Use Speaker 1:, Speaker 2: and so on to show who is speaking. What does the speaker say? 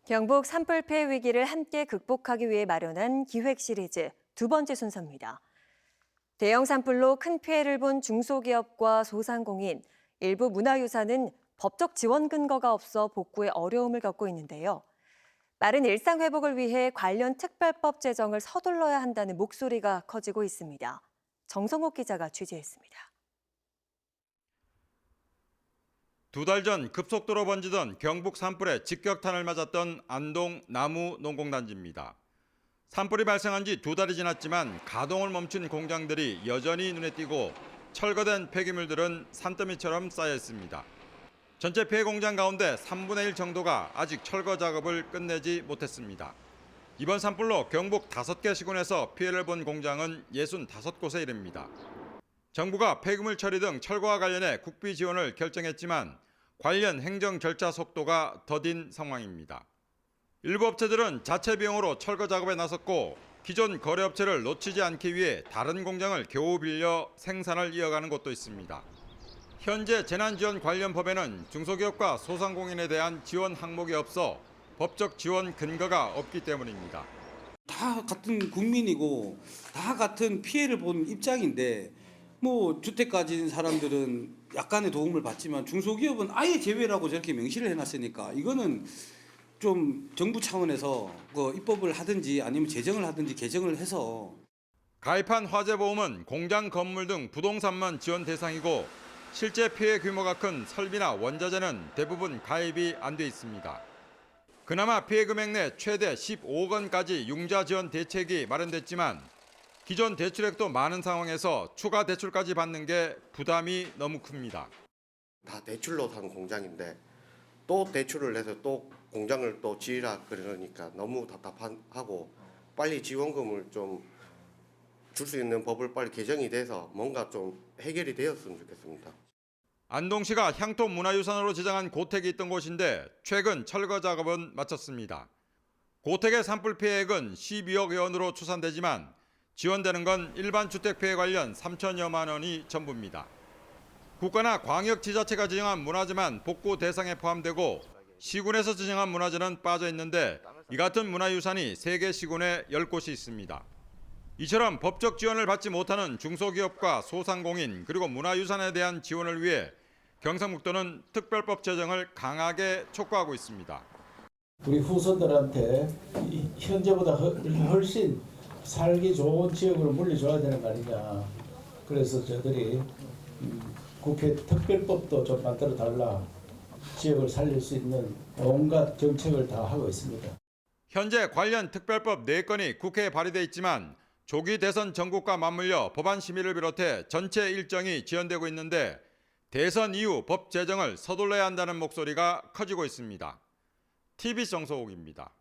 Speaker 1: 경북 산불 피해 위기를 함께 극복하기 위해 마련한 기획 시리즈 두 번째 순서입니다. 대형 산불로 큰 피해를 본 중소기업과 소상공인, 일부 문화유산은 법적 지원 근거가 없어 복구에 어려움을 겪고 있는데요. 빠른 일상 회복을 위해 관련 특별법 제정을 서둘러야 한다는 목소리가 커지고 있습니다. 정성욱 기자가 취재했습니다.
Speaker 2: 두 달 전 급속도로 번지던 경북 산불에 직격탄을 맞았던 안동 나무 농공단지입니다. 산불이 발생한 지 두 달이 지났지만 가동을 멈춘 공장들이 여전히 눈에 띄고 철거된 폐기물들은 산더미처럼 쌓여 있습니다. 전체 피해 공장 가운데 3분의 1 정도가 아직 철거 작업을 끝내지 못했습니다. 이번 산불로 경북 5개 시군에서 피해를 본 공장은 65곳에 이릅니다. 정부가 폐기물 처리 등 철거와 관련해 국비 지원을 결정했지만 관련 행정 절차 속도가 더딘 상황입니다. 일부 업체들은 자체 비용으로 철거 작업에 나섰고 기존 거래업체를 놓치지 않기 위해 다른 공장을 겨우 빌려 생산을 이어가는 곳도 있습니다. 현재 재난지원 관련 법에는 중소기업과 소상공인에 대한 지원 항목이 없어 법적 지원 근거가 없기 때문입니다.
Speaker 3: 다 같은 국민이고 다 같은 피해를 본 입장인데 뭐 주택 가진 사람들은 약간의 도움을 받지만 중소기업은 아예 제외라고 저렇게 명시를 해놨으니까 이거는 좀 정부 차원에서 그 입법을 하든지 아니면 제정을 하든지 개정을 해서
Speaker 2: 가입한 화재보험은 공장 건물 등 부동산만 지원 대상이고 실제 피해 규모가 큰 설비나 원자재는 대부분 가입이 안 돼 있습니다. 그나마 피해 금액 내 최대 15억 원까지 융자 지원 대책이 마련됐지만 기존 대출액도 많은 상황에서 추가 대출까지 받는 게 부담이 너무 큽니다.
Speaker 4: 다 대출로 산 공장인데 또 대출을 해서 또 공장을 또 지으라 그러니까 너무 답답하고 빨리 지원금을 좀 줄 수 있는 법을 빨리 개정이 돼서 뭔가 좀 해결이 되었으면 좋겠습니다.
Speaker 2: 안동시가 향토 문화유산으로 지정한 고택이 있던 곳인데 최근 철거 작업은 마쳤습니다. 고택의 산불 피해액은 12억 원으로 추산되지만 지원되는 건 일반 주택 피해 관련 3천여만 원이 전부입니다. 국가나 광역지자체가 지정한 문화재만 복구 대상에 포함되고 시군에서 지정한 문화재는 빠져 있는데 이 같은 문화유산이 3개 시군에 10곳이 있습니다. 이처럼 법적 지원을 받지 못하는 중소기업과 소상공인 그리고 문화유산에 대한 지원을 위해 경상북도는 특별법 제정을 강하게 촉구하고 있습니다.
Speaker 5: 우리 후손들한테 현재보다 훨씬 살기 좋은 지역으로 물려줘야 되는 거 아니냐. 그래서 저희들이 국회 특별법도 좀 만들어 달라. 지역을 살릴 수 있는 온갖 정책을 다 하고 있습니다.
Speaker 2: 현재 관련 특별법 4건이 국회에 발의돼 있지만 조기 대선 전국과 맞물려 법안 심의를 비롯해 전체 일정이 지연되고 있는데 대선 이후 법 제정을 서둘러야 한다는 목소리가 커지고 있습니다. TBC 정서옥입니다.